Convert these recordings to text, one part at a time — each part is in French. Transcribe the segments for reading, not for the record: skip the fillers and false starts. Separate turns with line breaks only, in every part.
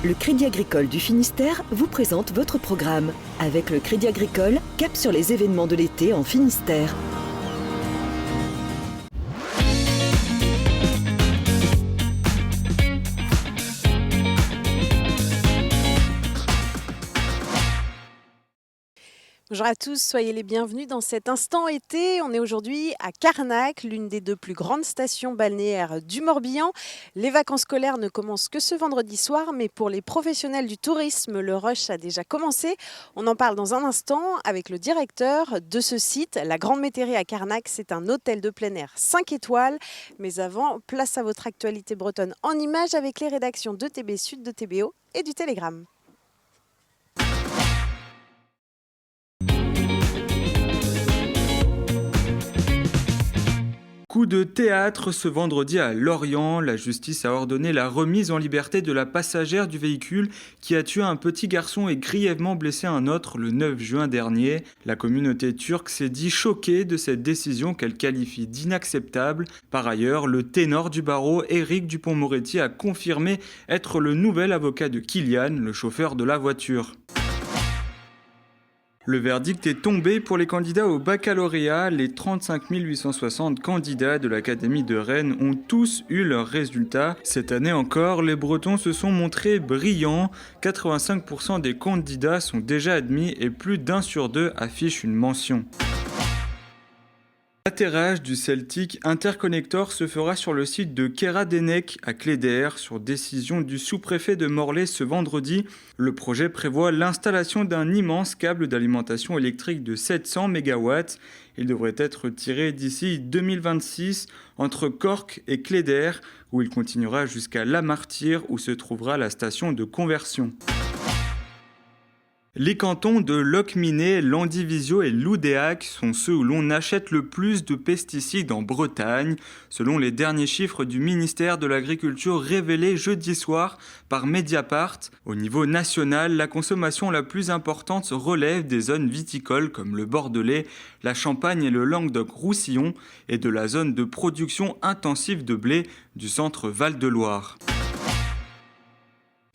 Le Crédit Agricole du Finistère vous présente votre programme. Avec le Crédit Agricole, cap sur les événements de l'été en Finistère.
Bonjour à tous, soyez les bienvenus dans cet instant été. On est aujourd'hui à Carnac, l'une des deux plus grandes stations balnéaires du Morbihan. Les vacances scolaires ne commencent que ce vendredi soir, mais pour les professionnels du tourisme, le rush a déjà commencé. On en parle dans un instant avec le directeur de ce site. La Grande Métairie à Carnac, c'est un hôtel de plein air 5 étoiles. Mais avant, place à votre actualité bretonne en images avec les rédactions de TB Sud, de TBO et du Télégramme.
Coup de théâtre ce vendredi à Lorient, la justice a ordonné la remise en liberté de la passagère du véhicule qui a tué un petit garçon et grièvement blessé un autre le 9 juin dernier. La communauté turque s'est dit choquée de cette décision qu'elle qualifie d'inacceptable. Par ailleurs, le ténor du barreau, Éric Dupond-Moretti, a confirmé être le nouvel avocat de Kylian, le chauffeur de la voiture. Le verdict est tombé pour les candidats au baccalauréat. Les 35 860 candidats de l'Académie de Rennes ont tous eu leurs résultats. Cette année encore, les Bretons se sont montrés brillants. 85% des candidats sont déjà admis et plus d'1 sur 2 affiche une mention. L'atterrage du Celtic Interconnector se fera sur le site de Keradenek à Cléder, sur décision du sous-préfet de Morlaix ce vendredi. Le projet prévoit l'installation d'un immense câble d'alimentation électrique de 700 MW. Il devrait être tiré d'ici 2026 entre Cork et Cléder, où il continuera jusqu'à La Martyre, où se trouvera la station de conversion. Les cantons de Locminé, Landivisiau et Loudéac sont ceux où l'on achète le plus de pesticides en Bretagne. Selon les derniers chiffres du ministère de l'Agriculture révélés jeudi soir par Mediapart, au niveau national, la consommation la plus importante relève des zones viticoles comme le Bordelais, la Champagne et le Languedoc-Roussillon et de la zone de production intensive de blé du centre Val-de-Loire.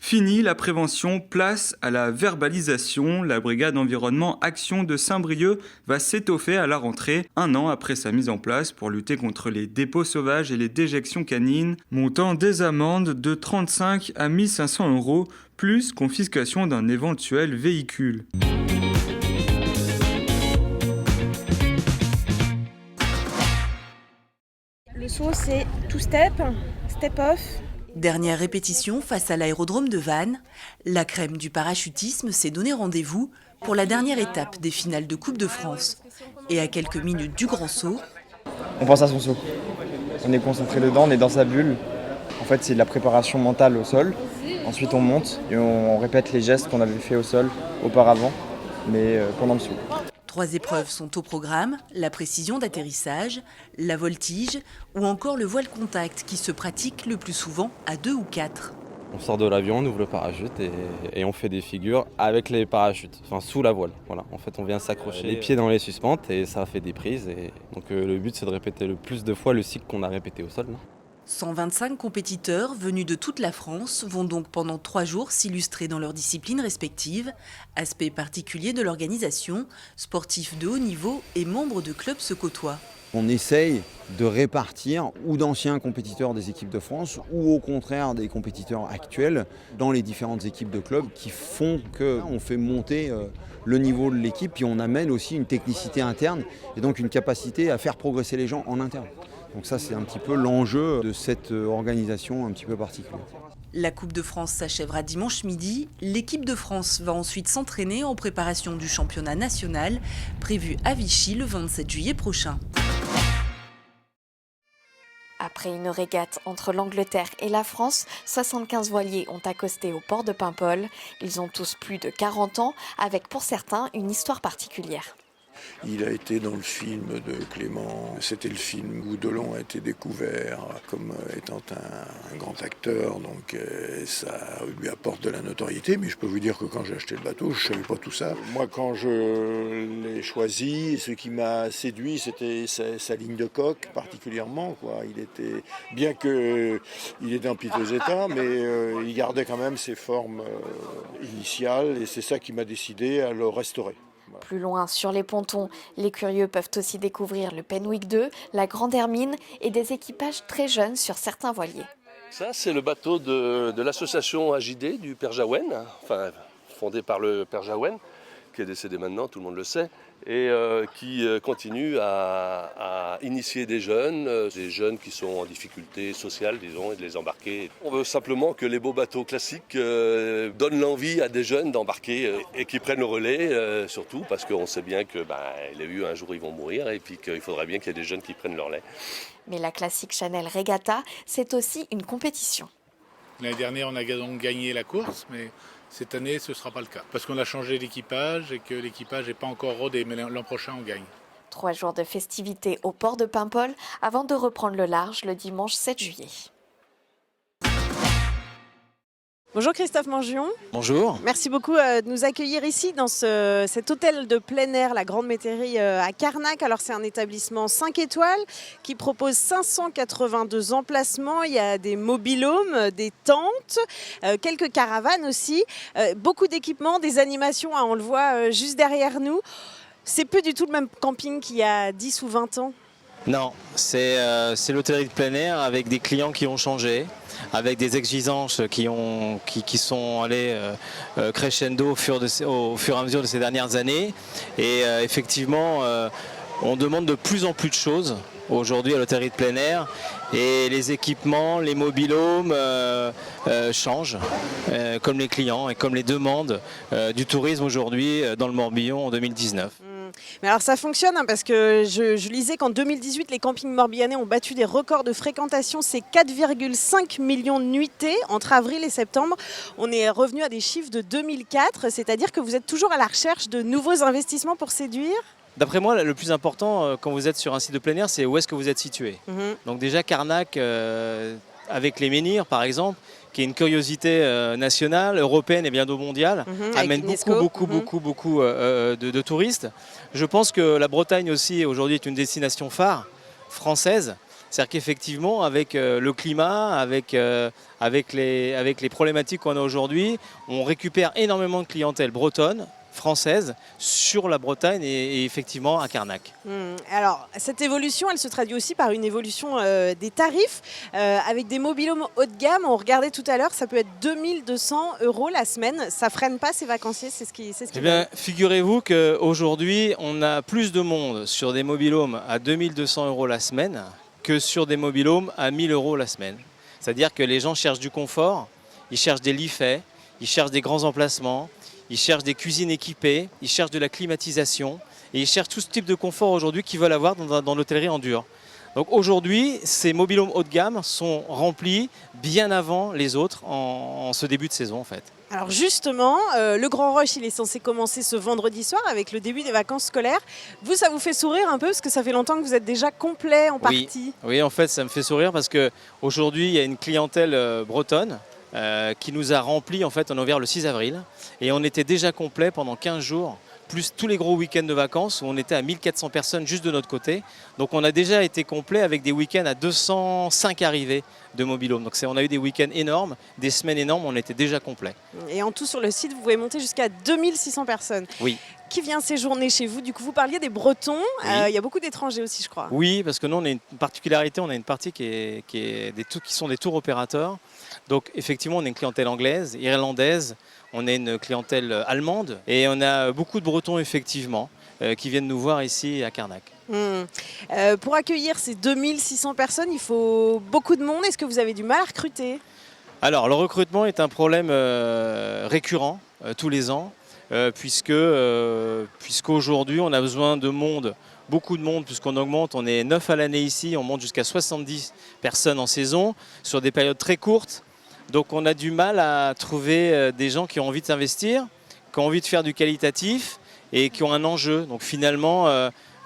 Fini la prévention, place à la verbalisation. La brigade environnement Action de Saint-Brieuc va s'étoffer à la rentrée, 1 an après sa mise en place pour lutter contre les dépôts sauvages et les déjections canines, montant des amendes de 35 à 1 500 €, plus confiscation d'un éventuel véhicule.
Le saut, c'est two step, step off.
Dernière répétition face à l'aérodrome de Vannes, la crème du parachutisme s'est donné rendez-vous pour la dernière étape des finales de Coupe de France. Et à quelques minutes du grand saut,
on pense à son saut. On est concentré dedans, on est dans sa bulle. En fait, c'est de la préparation mentale au sol. Ensuite, on monte et on répète les gestes qu'on avait fait au sol auparavant, mais pendant le saut.
3 épreuves sont au programme, la précision d'atterrissage, la voltige ou encore le voile contact qui se pratique le plus souvent à 2 ou 4.
On sort de l'avion, on ouvre le parachute et on fait des figures avec les parachutes, enfin sous la voile. Voilà. En fait, on vient s'accrocher les pieds dans les suspentes et ça fait des prises. Et donc le but, c'est de répéter le plus de fois le cycle qu'on a répété au sol.
125 compétiteurs venus de toute la France vont donc pendant 3 jours s'illustrer dans leurs disciplines respectives. Aspect particulier de l'organisation, sportifs de haut niveau et membres de clubs se côtoient.
On essaye de répartir ou d'anciens compétiteurs des équipes de France ou au contraire des compétiteurs actuels dans les différentes équipes de clubs qui font qu'on fait monter le niveau de l'équipe et on amène aussi une technicité interne et donc une capacité à faire progresser les gens en interne. Donc ça, c'est un petit peu l'enjeu de cette organisation un petit peu particulière.
La Coupe de France s'achèvera dimanche midi. L'équipe de France va ensuite s'entraîner en préparation du championnat national, prévu à Vichy le 27 juillet prochain.
Après une régate entre l'Angleterre et la France, 75 voiliers ont accosté au port de Paimpol. Ils ont tous plus de 40 ans, avec pour certains une histoire particulière.
Il a été dans le film de Clément. C'était le film où Delon a été découvert comme étant un grand acteur, donc ça lui apporte de la notoriété. Mais je peux vous dire que quand j'ai acheté le bateau, je ne savais pas tout ça. Moi, quand je l'ai choisi, ce qui m'a séduit, c'était sa ligne de coque particulièrement, quoi. Il était, bien qu'il était en piteux état, mais il gardait quand même ses formes initiales, et c'est ça qui m'a décidé à le restaurer. Voilà.
Plus loin, sur les pontons, les curieux peuvent aussi découvrir le Penwick 2, la Grande Hermine et des équipages très jeunes sur certains voiliers.
Ça, c'est le bateau de l'association AJD du Père Jaouen, enfin fondé par le Père Jaouen, qui est décédé maintenant, tout le monde le sait, et qui continue à initier des jeunes qui sont en difficulté sociale, disons, et de les embarquer. On veut simplement que les beaux bateaux classiques donnent l'envie à des jeunes d'embarquer et qui prennent le relais, surtout parce qu'on sait bien que les vieux, un jour, ils vont mourir, et puis qu'il faudrait bien qu'il y ait des jeunes qui prennent leur lait.
Mais la classique Chanel Regatta, c'est aussi une compétition.
L'année dernière, on a donc gagné la course, mais cette année, ce ne sera pas le cas. Parce qu'on a changé l'équipage et que l'équipage n'est pas encore rodé, mais l'an prochain, on gagne.
3 jours de festivités au port de Paimpol avant de reprendre le large le dimanche 7 juillet.
Bonjour Christophe Mangion.
Bonjour.
Merci beaucoup de nous accueillir ici dans cet hôtel de plein air, la Grande Métairie à Carnac. Alors c'est un établissement 5 étoiles qui propose 582 emplacements. Il y a des mobil-homes, des tentes, quelques caravanes aussi, beaucoup d'équipements, des animations, on le voit juste derrière nous. C'est plus du tout le même camping qu'il y a 10 ou 20 ans.
Non, c'est l'hôtellerie de plein air avec des clients qui ont changé, avec des exigences qui sont allées crescendo au fur et à mesure de ces dernières années. Et effectivement, on demande de plus en plus de choses aujourd'hui à l'hôtellerie de plein air. Et les équipements, les mobil-homes changent, comme les clients et comme les demandes du tourisme aujourd'hui dans le Morbihan en 2019.
Mais alors ça fonctionne parce que je lisais qu'en 2018, les campings morbihanais ont battu des records de fréquentation. C'est 4,5 millions de nuitées entre avril et septembre. On est revenu à des chiffres de 2004, c'est-à-dire que vous êtes toujours à la recherche de nouveaux investissements pour séduire ?
D'après moi, le plus important quand vous êtes sur un site de plein air, c'est où est-ce que vous êtes situé. Donc déjà Carnac, avec les menhirs par exemple, qui est une curiosité nationale, européenne et bientôt mondiale, amène beaucoup de touristes. Je pense que la Bretagne aussi aujourd'hui est une destination phare française. C'est-à-dire qu'effectivement, avec le climat, avec les problématiques qu'on a aujourd'hui, on récupère énormément de clientèle bretonne, française, sur la Bretagne et effectivement à Carnac.
Alors, cette évolution, elle se traduit aussi par une évolution des tarifs. Avec des mobil-homes haut de gamme, on regardait tout à l'heure, ça peut être 2200 € la semaine. Ça ne freine pas ces vacanciers, c'est ce qui
Eh bien, figurez-vous qu'aujourd'hui, on a plus de monde sur des mobil-homes à 2200 € la semaine que sur des mobil-homes à 1000 € la semaine. C'est-à-dire que les gens cherchent du confort, ils cherchent des lits faits, ils cherchent des grands emplacements, ils cherchent des cuisines équipées, ils cherchent de la climatisation et ils cherchent tout ce type de confort aujourd'hui qu'ils veulent avoir dans l'hôtellerie en dur. Donc aujourd'hui, ces mobil-homes haut de gamme sont remplis bien avant les autres en ce début de saison en fait.
Alors justement, le Grand Rush, il est censé commencer ce vendredi soir avec le début des vacances scolaires. Vous, ça vous fait sourire un peu parce que ça fait longtemps que vous êtes déjà complet en partie.
Oui, en fait, ça me fait sourire parce qu'aujourd'hui, il y a une clientèle bretonne qui nous a rempli, en fait, on a ouvert le 6 avril et on était déjà complet pendant 15 jours, plus tous les gros week-ends de vacances où on était à 1400 personnes juste de notre côté. Donc on a déjà été complet avec des week-ends à 205 arrivées de mobil-home. Donc on a eu des week-ends énormes, des semaines énormes, on était déjà complet.
Et en tout sur le site, vous pouvez monter jusqu'à 2600 personnes.
Oui.
Qui vient séjourner chez vous? Du coup, vous parliez des Bretons.
Oui.
Il y a beaucoup d'étrangers aussi, je crois.
Oui, parce que nous, on a une particularité, on a une partie qui sont des tours opérateurs. Donc effectivement, on a une clientèle anglaise, irlandaise, on a une clientèle allemande et on a beaucoup de Bretons effectivement qui viennent nous voir ici à Carnac.
Pour accueillir ces 2600 personnes, il faut beaucoup de monde. Est-ce que vous avez du mal à recruter?
Alors le recrutement est un problème récurrent tous les ans puisqu'aujourd'hui on a besoin de monde. Beaucoup de monde puisqu'on augmente, on est 9 à l'année ici, on monte jusqu'à 70 personnes en saison sur des périodes très courtes. Donc on a du mal à trouver des gens qui ont envie de s'investir, qui ont envie de faire du qualitatif et qui ont un enjeu. Donc finalement,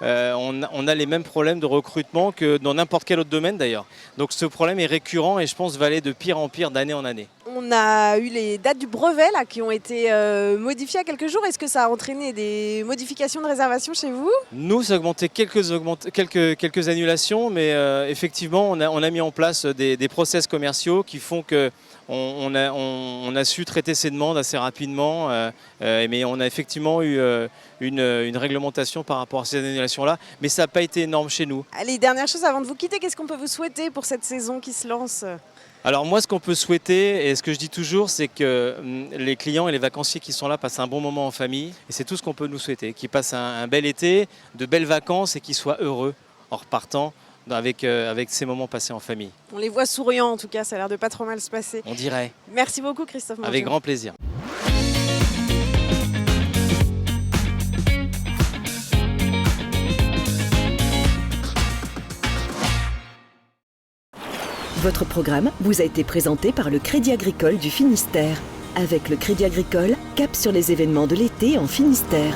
on a les mêmes problèmes de recrutement que dans n'importe quel autre domaine d'ailleurs. Donc ce problème est récurrent et je pense va aller de pire en pire d'année en année.
On a eu les dates du brevet là, qui ont été modifiées à quelques jours. Est-ce que ça a entraîné des modifications de réservation chez vous?
Nous, ça a augmenté quelques annulations, mais effectivement, on a mis en place des process commerciaux qui font que on a su traiter ces demandes assez rapidement, mais on a effectivement eu une réglementation par rapport à ces annulations-là, mais ça n'a pas été énorme chez nous.
Allez, dernière chose avant de vous quitter, qu'est-ce qu'on peut vous souhaiter pour cette saison qui se lance?
Alors moi, ce qu'on peut souhaiter, et ce que je dis toujours, c'est que les clients et les vacanciers qui sont là passent un bon moment en famille, et c'est tout ce qu'on peut nous souhaiter, qu'ils passent un bel été, de belles vacances et qu'ils soient heureux en repartant avec ces moments passés en famille.
On les voit souriants en tout cas, ça a l'air de pas trop mal se passer.
On dirait.
Merci beaucoup Christophe Mongeau.
Avec grand plaisir.
Votre programme vous a été présenté par le Crédit Agricole du Finistère. Avec le Crédit Agricole, cap sur les événements de l'été en Finistère.